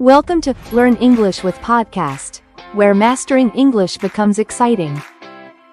Welcome to Learn English with Podcast, where mastering English becomes exciting.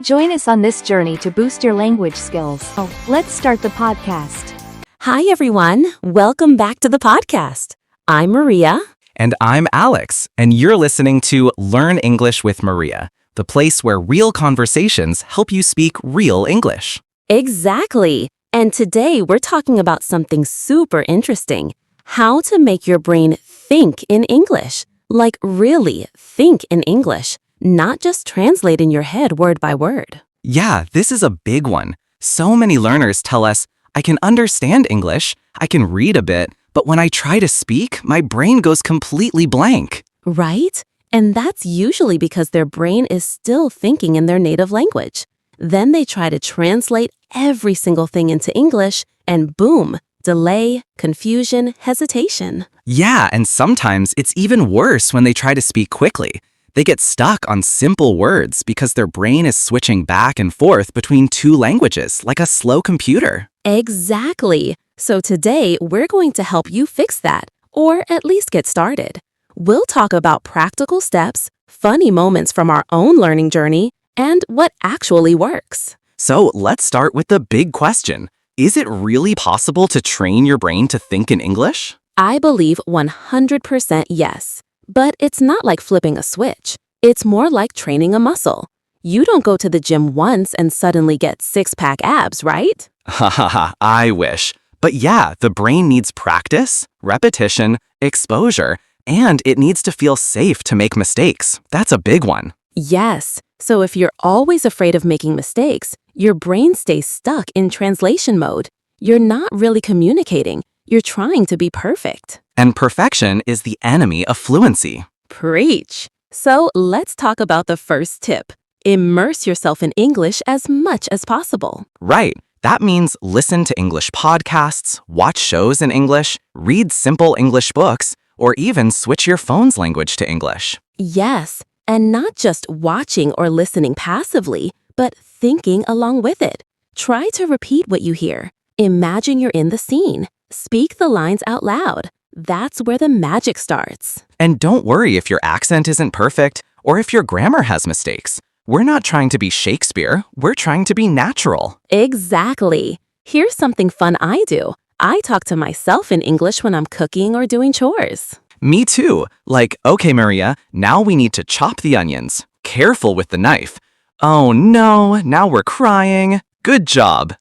Join us on this journey to boost your language skills. Let's start the podcast. Hi, everyone. Welcome back to the podcast. I'm Maria. And I'm Alex, and you're listening to Learn English with Maria, the place where real conversations help you speak real English. Exactly. And today we're talking about something super interesting. How to make your brain think in English. Like really think in English, not just translate in your head word by word. Yeah, this is a big one. So many learners tell us, I can understand English, I can read a bit, but when I try to speak, my brain goes completely blank. Right? And that's usually because their brain is still thinking in their native language. Then they try to translate every single thing into English, and boom, delay, confusion, hesitation. Yeah, and sometimes it's even worse when they try to speak quickly. They get stuck on simple words because their brain is switching back and forth between two languages like a slow computer. Exactly. So today, we're going to help you fix that, or at least get started. We'll talk about practical steps, funny moments from our own learning journey, and what actually works. So let's start with the big question. Is it really possible to train your brain to think in English? I believe 100% yes. But it's not like flipping a switch. It's more like training a muscle. You don't go to the gym once and suddenly get six-pack abs, right? Ha ha ha, I wish. But yeah, the brain needs practice, repetition, exposure, and it needs to feel safe to make mistakes. That's a big one. Yes. So if you're always afraid of making mistakes, your brain stays stuck in translation mode. You're not really communicating. You're trying to be perfect. And perfection is the enemy of fluency. Preach. So let's talk about the first tip. Immerse yourself in English as much as possible. Right. That means listen to English podcasts, watch shows in English, read simple English books, or even switch your phone's language to English. Yes. And not just watching or listening passively, but thinking along with it. Try to repeat what you hear. Imagine you're in the scene. Speak the lines out loud. That's where the magic starts. And don't worry if your accent isn't perfect or if your grammar has mistakes. We're not trying to be Shakespeare. We're trying to be natural. Exactly. Here's something fun I do. I talk to myself in English when I'm cooking or doing chores. Me too. Like, okay, Maria, now we need to chop the onions. Careful with the knife. Oh no, now we're crying. Good job.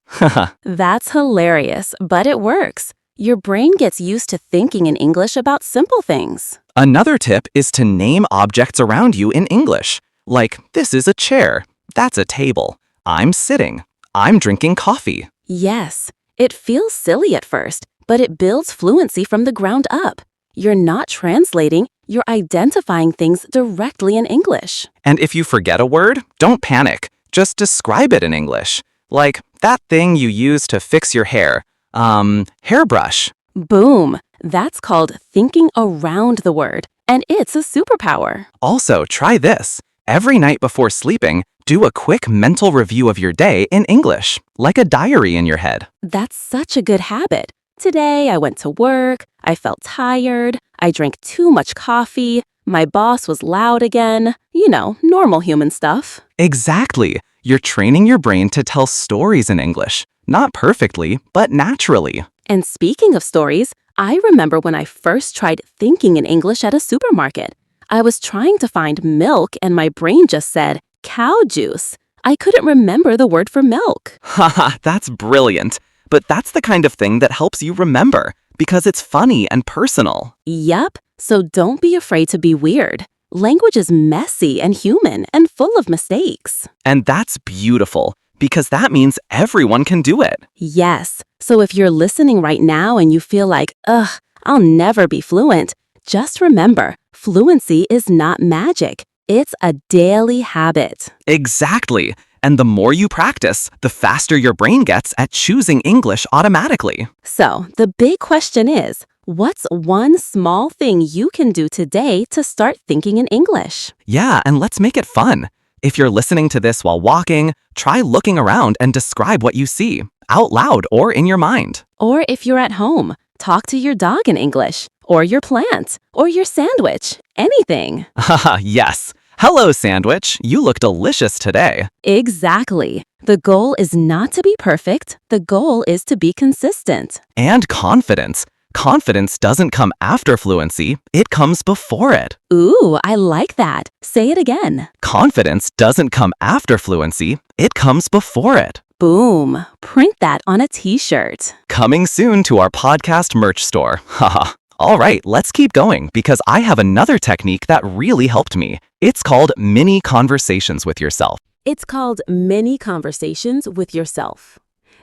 That's hilarious, but it works. Your brain gets used to thinking in English about simple things. Another tip is to name objects around you in English. Like, this is a chair. That's a table. I'm sitting. I'm drinking coffee. Yes, it feels silly at first, but it builds fluency from the ground up. You're not translating, you're identifying things directly in English. And if you forget a word, don't panic. Just describe it in English. Like, that thing you use to fix your hair. Hairbrush. Boom! That's called thinking around the word, and it's a superpower. Also, try this. Every night before sleeping, do a quick mental review of your day in English, like a diary in your head. That's such a good habit. Today, I went to work, I felt tired, I drank too much coffee, my boss was loud again, normal human stuff. Exactly. You're training your brain to tell stories in English. Not perfectly, but naturally. And speaking of stories, I remember when I first tried thinking in English at a supermarket. I was trying to find milk and my brain just said, cow juice. I couldn't remember the word for milk. Haha, that's brilliant. But that's the kind of thing that helps you remember, because it's funny and personal. Yup, so don't be afraid to be weird. Language is messy and human and full of mistakes. And that's beautiful, because that means everyone can do it. Yes, so if you're listening right now and you feel like, I'll never be fluent, just remember, fluency is not magic. It's a daily habit. Exactly. And the more you practice, the faster your brain gets at choosing English automatically. So, the big question is, what's one small thing you can do today to start thinking in English? Yeah, and let's make it fun. If you're listening to this while walking, try looking around and describe what you see, out loud or in your mind. Or if you're at home, talk to your dog in English. or your plant, or your sandwich, anything. Haha, yes. Hello, sandwich. You look delicious today. Exactly. The goal is not to be perfect. The goal is to be consistent. And confidence. Confidence doesn't come after fluency, it comes before it. Ooh, I like that. Say it again. Confidence doesn't come after fluency, it comes before it. Boom. Print that on a t-shirt. Coming soon to our podcast merch store. Haha. All right, let's keep going because I have another technique that really helped me. It's called mini conversations with yourself. It's called mini conversations with yourself.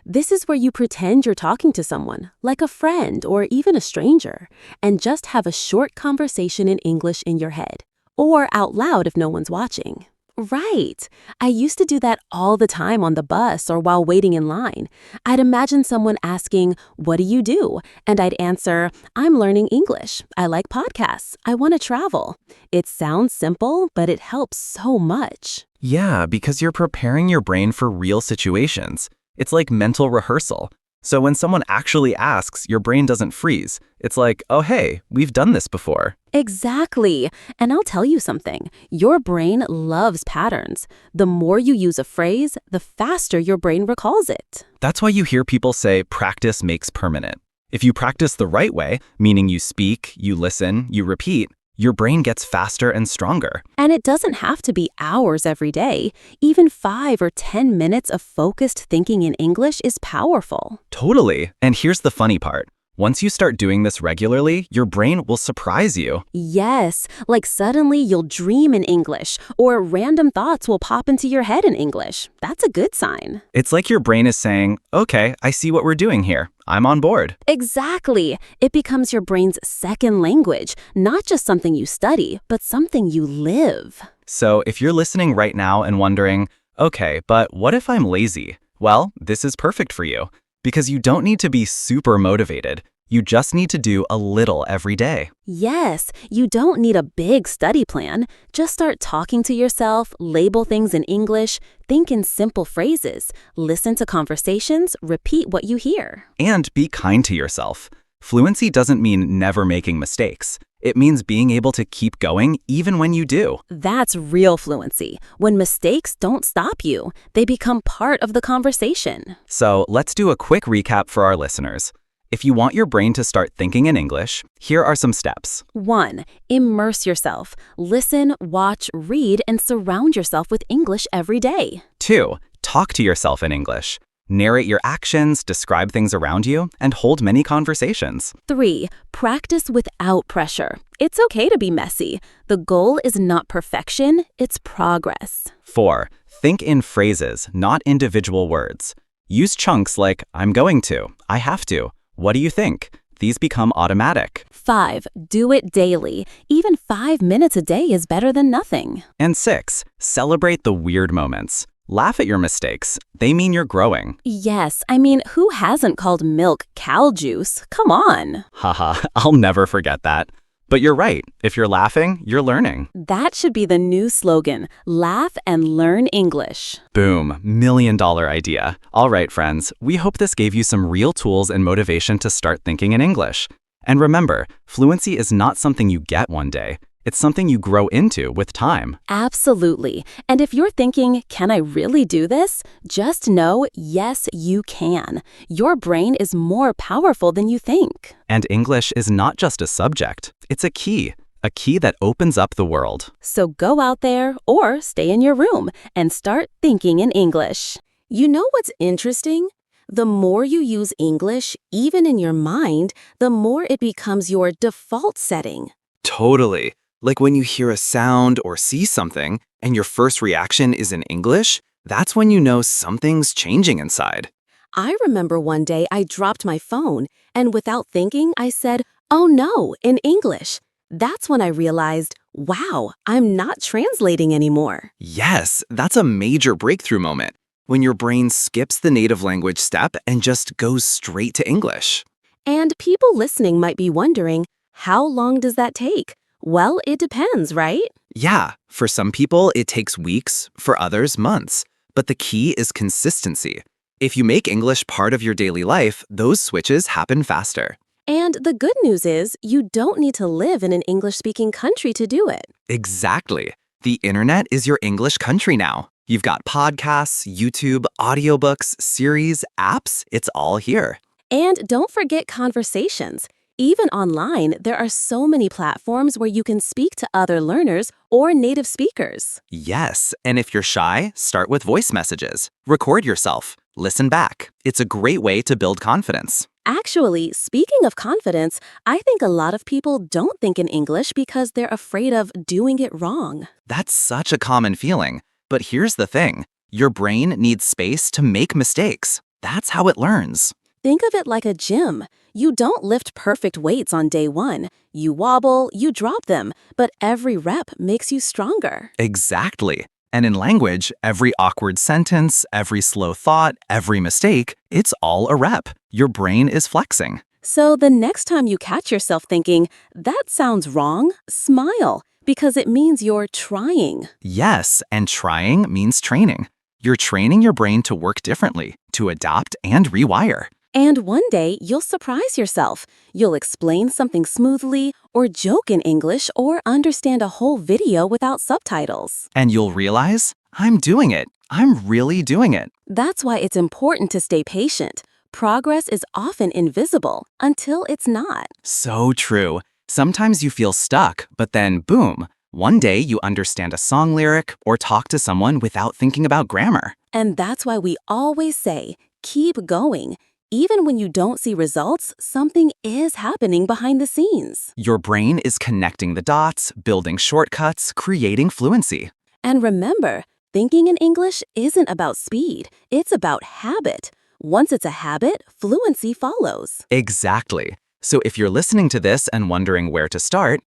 This is where you pretend you're talking to someone, like a friend or even a stranger, and just have a short conversation in English in your head, or out loud if no one's watching. Right. I used to do that all the time on the bus or while waiting in line. I'd imagine someone asking, "What do you do?" And I'd answer, "I'm learning English. I like podcasts. I want to travel." It sounds simple, but it helps so much. Yeah, because you're preparing your brain for real situations. It's like mental rehearsal. So when someone actually asks, your brain doesn't freeze. It's like, oh hey, we've done this before. Exactly. And I'll tell you something. Your brain loves patterns. The more you use a phrase, the faster your brain recalls it. That's why you hear people say practice makes permanent. If you practice the right way, meaning you speak, you listen, you repeat, your brain gets faster and stronger. And it doesn't have to be hours every day. Even 5 or 10 minutes of focused thinking in English is powerful. Totally. And here's the funny part. Once you start doing this regularly, your brain will surprise you. Yes, like suddenly you'll dream in English, or random thoughts will pop into your head in English. That's a good sign. It's like your brain is saying, okay, I see what we're doing here. I'm on board. Exactly. It becomes your brain's second language, not just something you study, but something you live. So if you're listening right now and wondering, okay, but what if I'm lazy? Well, this is perfect for you. Because you don't need to be super motivated. You just need to do a little every day. Yes, you don't need a big study plan. Just start talking to yourself, label things in English, think in simple phrases, listen to conversations, repeat what you hear. And be kind to yourself. Fluency doesn't mean never making mistakes. It means being able to keep going even when you do. That's real fluency. When mistakes don't stop you, they become part of the conversation. So let's do a quick recap for our listeners. If you want your brain to start thinking in English, here are some steps. 1. Immerse yourself. Listen, watch, read, and surround yourself with English every day. 2. Talk to yourself in English. Narrate your actions, describe things around you, and hold many conversations. 3. Practice without pressure. It's okay to be messy. The goal is not perfection, it's progress. 4. Think in phrases, not individual words. Use chunks like, I'm going to, I have to, what do you think? These become automatic. 5. Do it daily. Even 5 minutes a day is better than nothing. And 6. Celebrate the weird moments. Laugh at your mistakes. They mean you're growing. Yes, I mean, who hasn't called milk cow juice? Come on. Haha, I'll never forget that. But you're right. If you're laughing, you're learning. That should be the new slogan. Laugh and learn English. Boom, $1 million idea. All right, friends, we hope this gave you some real tools and motivation to start thinking in English. And remember, fluency is not something you get one day. It's something you grow into with time. Absolutely. And if you're thinking, can I really do this? Just know, yes, you can. Your brain is more powerful than you think. And English is not just a subject. It's a key that opens up the world. So go out there or stay in your room and start thinking in English. You know what's interesting? The more you use English, even in your mind, the more it becomes your default setting. Totally. Like when you hear a sound or see something and your first reaction is in English, that's when you know something's changing inside. I remember one day I dropped my phone and without thinking, I said, "Oh no," in English. That's when I realized, wow, I'm not translating anymore. Yes, that's a major breakthrough moment. When your brain skips the native language step and just goes straight to English. And people listening might be wondering, how long does that take? Well, it depends, right? Yeah, for some people, it takes weeks, for others, months. But the key is consistency. If you make English part of your daily life, those switches happen faster. And the good news is you don't need to live in an English-speaking country to do it. Exactly. The internet is your English country now. You've got podcasts, YouTube, audiobooks, series, apps. It's all here. And don't forget conversations. Even online, there are so many platforms where you can speak to other learners or native speakers. Yes, and if you're shy, start with voice messages. Record yourself. Listen back. It's a great way to build confidence. Actually, speaking of confidence, I think a lot of people don't think in English because they're afraid of doing it wrong. That's such a common feeling. But here's the thing. Your brain needs space to make mistakes. That's how it learns. Think of it like a gym. You don't lift perfect weights on day one. You wobble, you drop them, but every rep makes you stronger. Exactly. And in language, every awkward sentence, every slow thought, every mistake, it's all a rep. Your brain is flexing. So the next time you catch yourself thinking, that sounds wrong, smile, because it means you're trying. Yes, and trying means training. You're training your brain to work differently, to adapt and rewire. And one day, you'll surprise yourself. You'll explain something smoothly, or joke in English, or understand a whole video without subtitles. And you'll realize, I'm doing it. I'm really doing it. That's why it's important to stay patient. Progress is often invisible until it's not. So true. Sometimes you feel stuck, but then boom, one day you understand a song lyric or talk to someone without thinking about grammar. And that's why we always say, keep going. Even when you don't see results, something is happening behind the scenes. Your brain is connecting the dots, building shortcuts, creating fluency. And remember, thinking in English isn't about speed, it's about habit. Once it's a habit, fluency follows. Exactly. So if you're listening to this and wondering where to start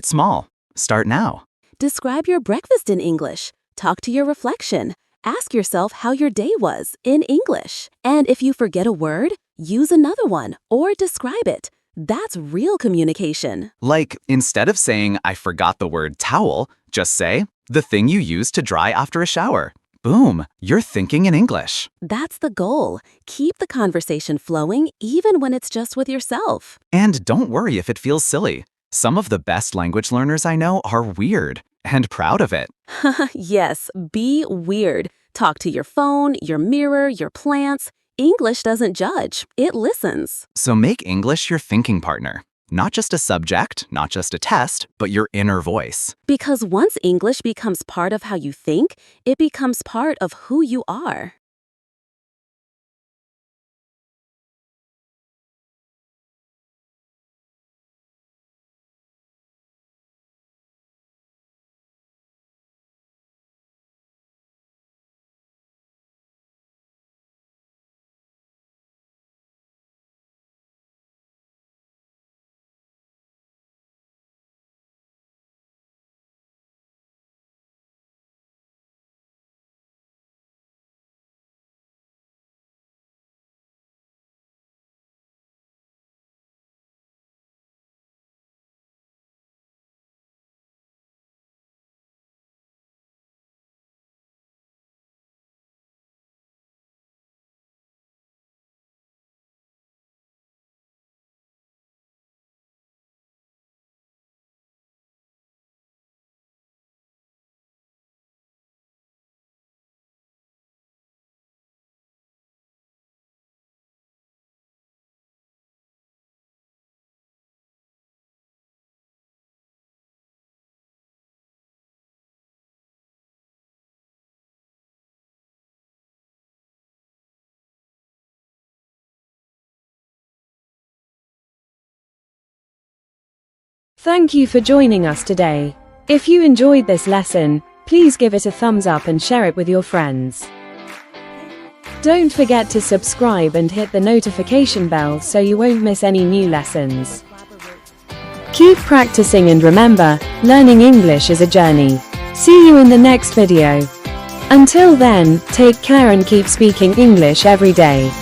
small. Start now. Describe your breakfast in English. Talk to your reflection. Ask yourself how your day was in English. And if you forget a word, use another one or describe it. That's real communication. Like, instead of saying, I forgot the word towel, just say, the thing you use to dry after a shower. Boom, you're thinking in English. That's the goal. Keep the conversation flowing even when it's just with yourself. And don't worry if it feels silly. Some of the best language learners I know are weird and proud of it. Yes, be weird. Talk to your phone, your mirror, your plants. English doesn't judge, it listens. So make English your thinking partner. Not just a subject, not just a test, but your inner voice. Because once English becomes part of how you think, it becomes part of who you are. Thank you for joining us today. If you enjoyed this lesson, please give it a thumbs up and share it with your friends. Don't forget to subscribe and hit the notification bell so you won't miss any new lessons. Keep practicing and remember, learning English is a journey. See you in the next video. Until then, take care and keep speaking English every day.